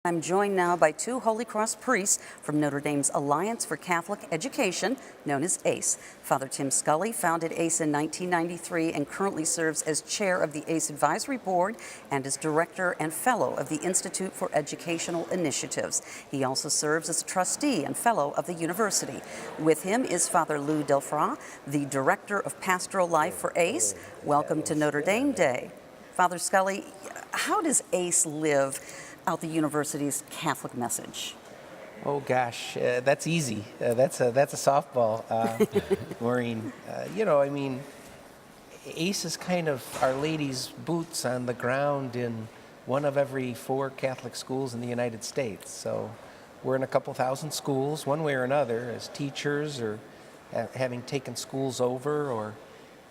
I'm joined now by two Holy Cross priests from Notre Dame's Alliance for Catholic Education, known as ACE. Father Tim Scully founded ACE in 1993 and currently serves as chair of the ACE Advisory Board and as director and fellow of the Institute for Educational Initiatives. He also serves as a trustee and fellow of the university. With him is Father Lou Delfra, the director of pastoral life for ACE. Welcome to Notre Dame Day. Father Scully, how does ACE live out the university's Catholic message? Oh gosh, that's easy. That's a softball, Maureen. ACE is kind of Our Lady's boots on the ground in one of every 4 Catholic schools in the United States. So we're in a couple thousand schools, one way or another, as teachers or having taken schools over, or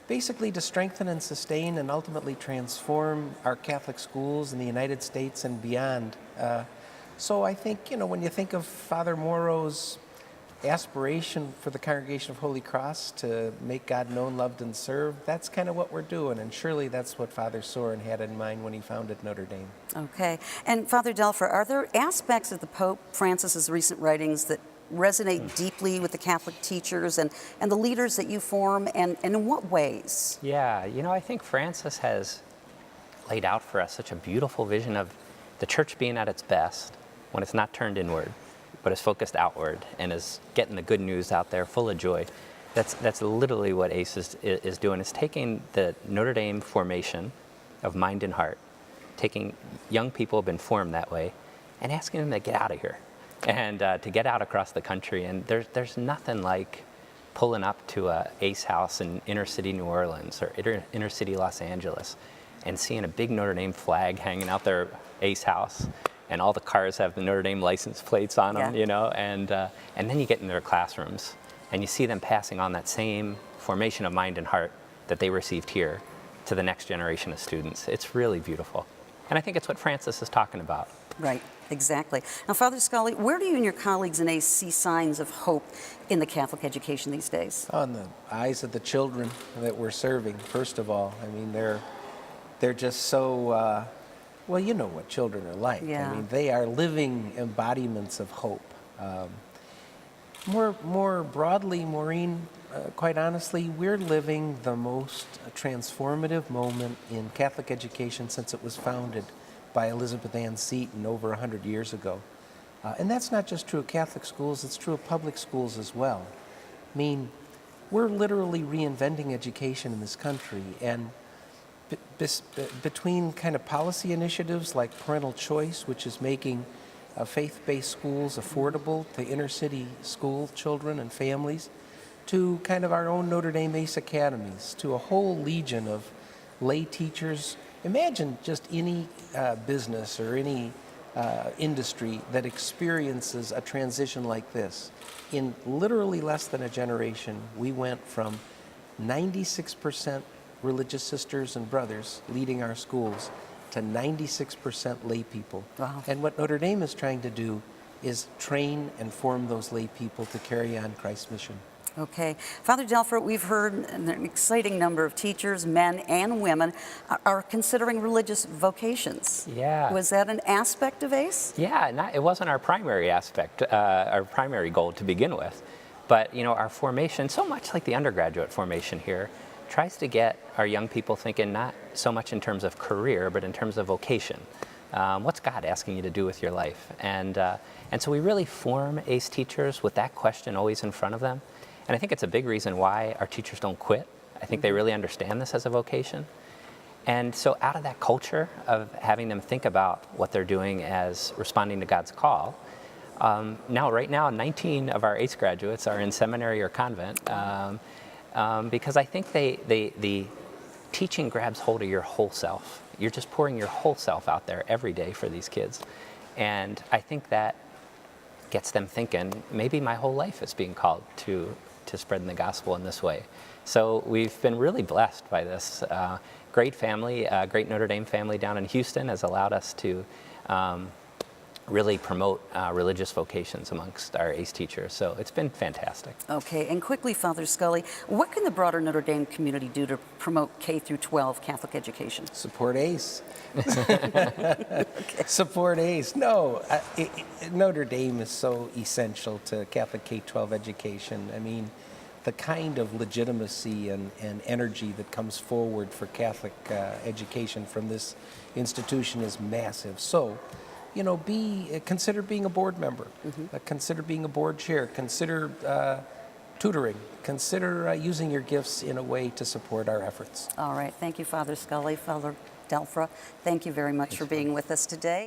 basically to strengthen and sustain and ultimately transform our Catholic schools in the United States and beyond. So I think, when you think of Father Morrow's aspiration for the Congregation of Holy Cross to make God known, loved, and served, that's kind of what we're doing. And surely that's what Father Sorin had in mind when he founded Notre Dame. Okay. And Father Delfra, are there aspects of the Pope Francis's recent writings that resonate deeply with the Catholic teachers and the leaders that you form, and in what ways? Yeah, I think Francis has laid out for us such a beautiful vision of the church being at its best when it's not turned inward, but is focused outward and is getting the good news out there full of joy. That's literally what ACE is doing. It's taking the Notre Dame formation of mind and heart, taking young people who have been formed that way, and asking them to get out of here. And to get out across the country. And there's nothing like pulling up to a ACE house in inner city New Orleans or inner city Los Angeles and seeing a big Notre Dame flag hanging out their ACE house, and all the cars have the Notre Dame license plates on them, and then you get in their classrooms and you see them passing on that same formation of mind and heart that they received here to the next generation of students. It's really beautiful. And I think it's what Francis is talking about. Right, exactly. Now, Father Scully, where do you and your colleagues in ACE see signs of hope in the Catholic education these days? On the eyes of the children that we're serving, first of all. I mean, they're just so, well, you know what children are like. Yeah. I mean, they are living embodiments of hope. More broadly, Maureen, quite honestly, we're living the most transformative moment in Catholic education since it was founded by Elizabeth Ann Seton over 100 years ago. And that's not just true of Catholic schools, it's true of public schools as well. I mean, we're literally reinventing education in this country, and between kind of policy initiatives like parental choice, which is making faith-based schools affordable to inner city school children and families, to kind of our own Notre Dame ACE academies, to a whole legion of lay teachers. Imagine just any business or any industry that experiences a transition like this. In literally less than a generation, we went from 96% religious sisters and brothers leading our schools to 96% lay people. Wow. And what Notre Dame is trying to do is train and form those lay people to carry on Christ's mission. Okay. Father Delfra, we've heard an exciting number of teachers, men and women, are considering religious vocations. Yeah. Was that an aspect of ACE? Yeah, it wasn't our primary aspect, our primary goal to begin with. But, our formation, so much like the undergraduate formation here, tries to get our young people thinking not so much in terms of career, but in terms of vocation. What's God asking you to do with your life? And so we really form ACE teachers with that question always in front of them. And I think it's a big reason why our teachers don't quit. I think they really understand this as a vocation. And so out of that culture of having them think about what they're doing as responding to God's call, right now, 19 of our ACE graduates are in seminary or convent, because I think the teaching grabs hold of your whole self. You're just pouring your whole self out there every day for these kids. And I think that gets them thinking, maybe my whole life is being called to spreading the gospel in this way. So we've been really blessed by this. Great family, great Notre Dame family down in Houston has allowed us to really promote religious vocations amongst our ACE teachers. So it's been fantastic. Okay, and quickly, Father Scully, what can the broader Notre Dame community do to promote K through 12 Catholic education? Support ACE. Support ACE. No, Notre Dame is so essential to Catholic K-12 education. I mean, the kind of legitimacy and energy that comes forward for Catholic education from this institution is massive. So, you know, consider being a board member, consider being a board chair, consider tutoring, consider using your gifts in a way to support our efforts. All right, thank you, Father Scully. Father Delfra, thank you very much for being with us today.